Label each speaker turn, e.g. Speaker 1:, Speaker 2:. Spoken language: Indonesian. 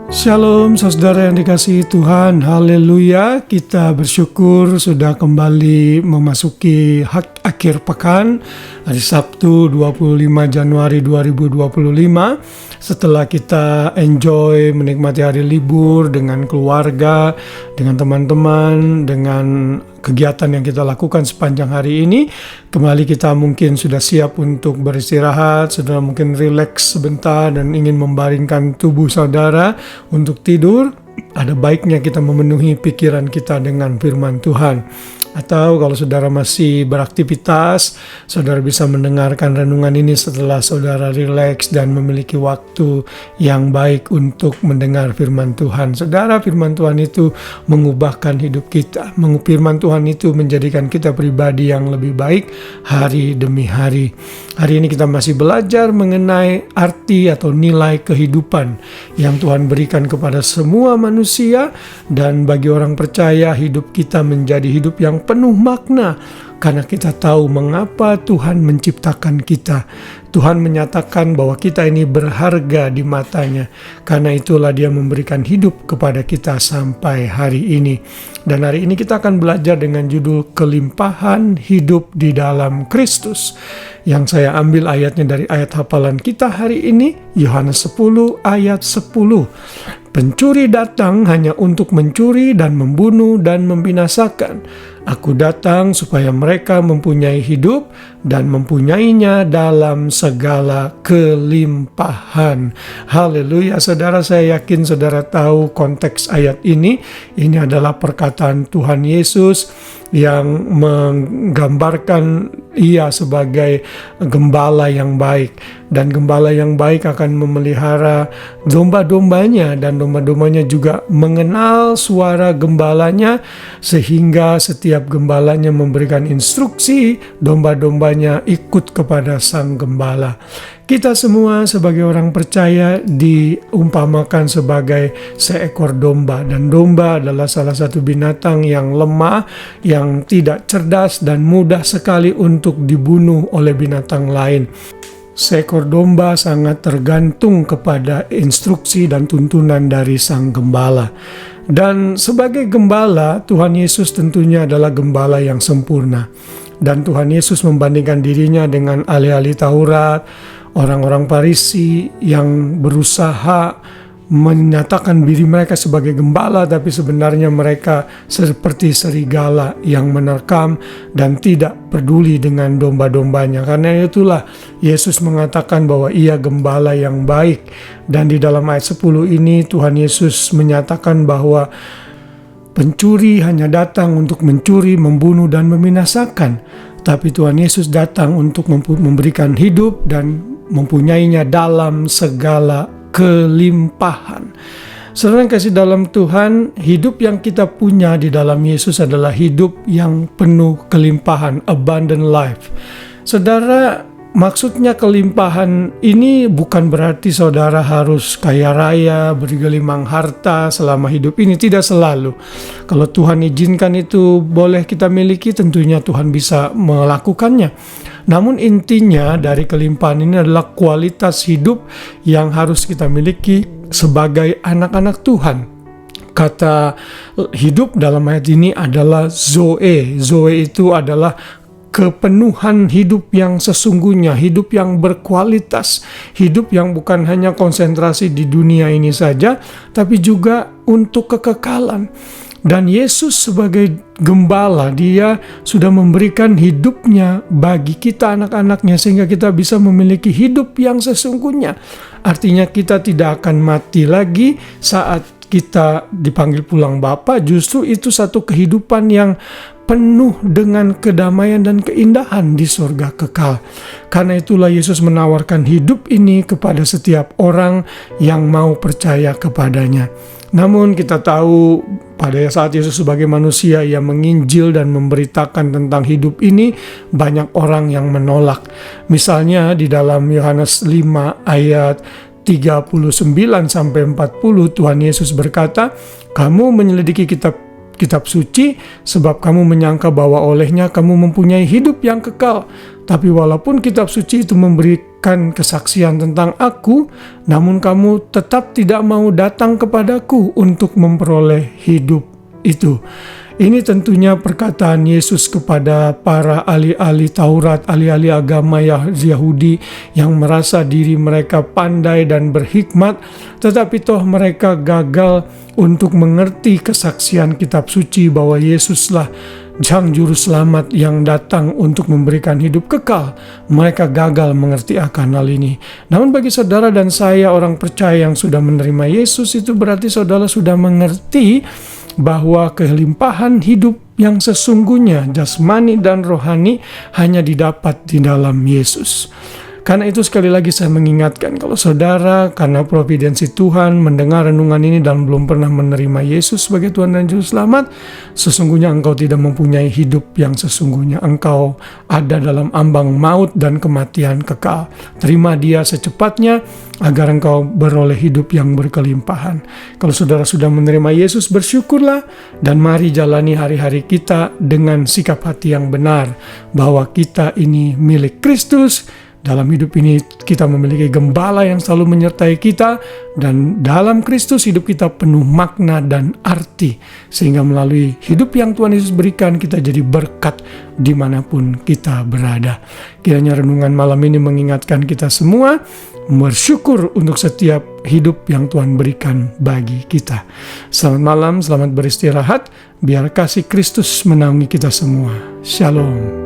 Speaker 1: Shalom saudara yang dikasihi Tuhan, haleluya. Kita bersyukur sudah kembali memasuki akhir pekan, hari Sabtu 25 Januari 2025. Setelah kita enjoy menikmati hari libur dengan keluarga, dengan teman-teman, dengan kegiatan yang kita lakukan sepanjang hari ini, kembali kita mungkin sudah siap untuk beristirahat, sudah mungkin rileks sebentar dan ingin membaringkan tubuh saudara untuk tidur. Ada baiknya kita memenuhi pikiran kita dengan firman Tuhan. Atau kalau saudara masih beraktivitas, saudara bisa mendengarkan renungan ini setelah saudara rileks dan memiliki waktu yang baik untuk mendengar firman Tuhan. Saudara, firman Tuhan itu mengubahkan hidup kita. Firman Tuhan itu menjadikan kita pribadi yang lebih baik hari demi hari. Hari ini kita masih belajar mengenai arti atau nilai kehidupan yang Tuhan berikan kepada semua manusia, dan bagi orang percaya hidup kita menjadi hidup yang penuh makna karena kita tahu mengapa Tuhan menciptakan kita. Tuhan menyatakan bahwa kita ini berharga di matanya. Karena itulah Dia memberikan hidup kepada kita sampai hari ini. Dan hari ini kita akan belajar dengan judul Kelimpahan Hidup di dalam Kristus. Yang saya ambil ayatnya dari ayat hafalan kita hari ini, Yohanes 10 ayat 10. Pencuri datang hanya untuk mencuri dan membunuh dan membinasakan. Aku datang supaya mereka mempunyai hidup dan mempunyainya dalam segala kelimpahan. Haleluya. Saudara, saya yakin saudara tahu konteks ayat ini. Ini adalah perkataan Tuhan Yesus yang menggambarkan Ia sebagai gembala yang baik. Dan gembala yang baik akan memelihara domba-dombanya, dan domba-dombanya juga mengenal suara gembalanya, sehingga setiap gembalanya memberikan instruksi, domba-dombanya ikut kepada sang gembala. Kita semua sebagai orang percaya diumpamakan sebagai seekor domba, dan domba adalah salah satu binatang yang lemah, yang tidak cerdas dan mudah sekali untuk dibunuh oleh binatang lain. Seekor domba sangat tergantung kepada instruksi dan tuntunan dari sang gembala. Dan sebagai gembala, Tuhan Yesus tentunya adalah gembala yang sempurna. Dan Tuhan Yesus membandingkan dirinya dengan ahli-ahli Taurat, orang-orang Farisi yang berusaha menyatakan diri mereka sebagai gembala, tapi sebenarnya mereka seperti serigala yang menerkam dan tidak peduli dengan domba-dombanya. Karena itulah Yesus mengatakan bahwa Ia gembala yang baik. Dan di dalam ayat 10 ini Tuhan Yesus menyatakan bahwa pencuri hanya datang untuk mencuri, membunuh, dan membinasakan. Tapi Tuhan Yesus datang untuk memberikan hidup dan mempunyainya dalam segala kelimpahan. Saudara yang kasih dalam Tuhan, hidup yang kita punya di dalam Yesus adalah hidup yang penuh kelimpahan, abundant life. Saudara, maksudnya kelimpahan ini bukan berarti saudara harus kaya raya, bergelimang harta selama hidup ini. Tidak selalu. Kalau Tuhan izinkan itu boleh kita miliki, tentunya Tuhan bisa melakukannya. Namun intinya dari kelimpahan ini adalah kualitas hidup yang harus kita miliki sebagai anak-anak Tuhan. Kata hidup dalam ayat ini adalah Zoe. Zoe itu adalah kepenuhan hidup yang sesungguhnya, hidup yang berkualitas, hidup yang bukan hanya konsentrasi di dunia ini saja, tapi juga untuk kekekalan. Dan Yesus sebagai gembala, Dia sudah memberikan hidupnya bagi kita anak-anaknya, sehingga kita bisa memiliki hidup yang sesungguhnya. Artinya kita tidak akan mati lagi saat kita dipanggil pulang Bapa. Justru itu satu kehidupan yang penuh dengan kedamaian dan keindahan di surga kekal. Karena itulah Yesus menawarkan hidup ini kepada setiap orang yang mau percaya kepadanya. Namun kita tahu pada saat Yesus sebagai manusia Ia menginjil dan memberitakan tentang hidup ini, banyak orang yang menolak. Misalnya di dalam Yohanes 5 ayat 39 sampai 40, Tuhan Yesus berkata, "Kamu menyelidiki kitab kitab suci, sebab kamu menyangka bahwa olehnya kamu mempunyai hidup yang kekal. Tapi walaupun kitab suci itu memberikan kesaksian tentang aku, namun kamu tetap tidak mau datang kepadaku untuk memperoleh hidup itu. Ini tentunya perkataan Yesus kepada para ahli-ahli Taurat, ahli-ahli agama Yahudi yang merasa diri mereka pandai dan berhikmat, tetapi toh mereka gagal untuk mengerti kesaksian kitab suci bahwa Yesuslah Sang Juru Selamat yang datang untuk memberikan hidup kekal. Mereka gagal mengerti akan hal ini. Namun bagi saudara dan saya, orang percaya yang sudah menerima Yesus, itu berarti saudara sudah mengerti bahwa kelimpahan hidup yang sesungguhnya jasmani dan rohani hanya didapat di dalam Yesus. Karena itu sekali lagi saya mengingatkan, kalau saudara karena providensi Tuhan mendengar renungan ini dan belum pernah menerima Yesus sebagai Tuhan dan Juru Selamat, sesungguhnya engkau tidak mempunyai hidup yang sesungguhnya. Engkau ada dalam ambang maut dan kematian kekal. Terima Dia secepatnya agar engkau beroleh hidup yang berkelimpahan. Kalau saudara sudah menerima Yesus, bersyukurlah dan mari jalani hari-hari kita dengan sikap hati yang benar bahwa kita ini milik Kristus. Dalam hidup ini kita memiliki gembala yang selalu menyertai kita, dan dalam Kristus hidup kita penuh makna dan arti, sehingga melalui hidup yang Tuhan Yesus berikan kita jadi berkat dimanapun kita berada. Kiranya renungan malam ini mengingatkan kita semua bersyukur untuk setiap hidup yang Tuhan berikan bagi kita. Selamat malam, selamat beristirahat, biar kasih Kristus menaungi kita semua. Shalom.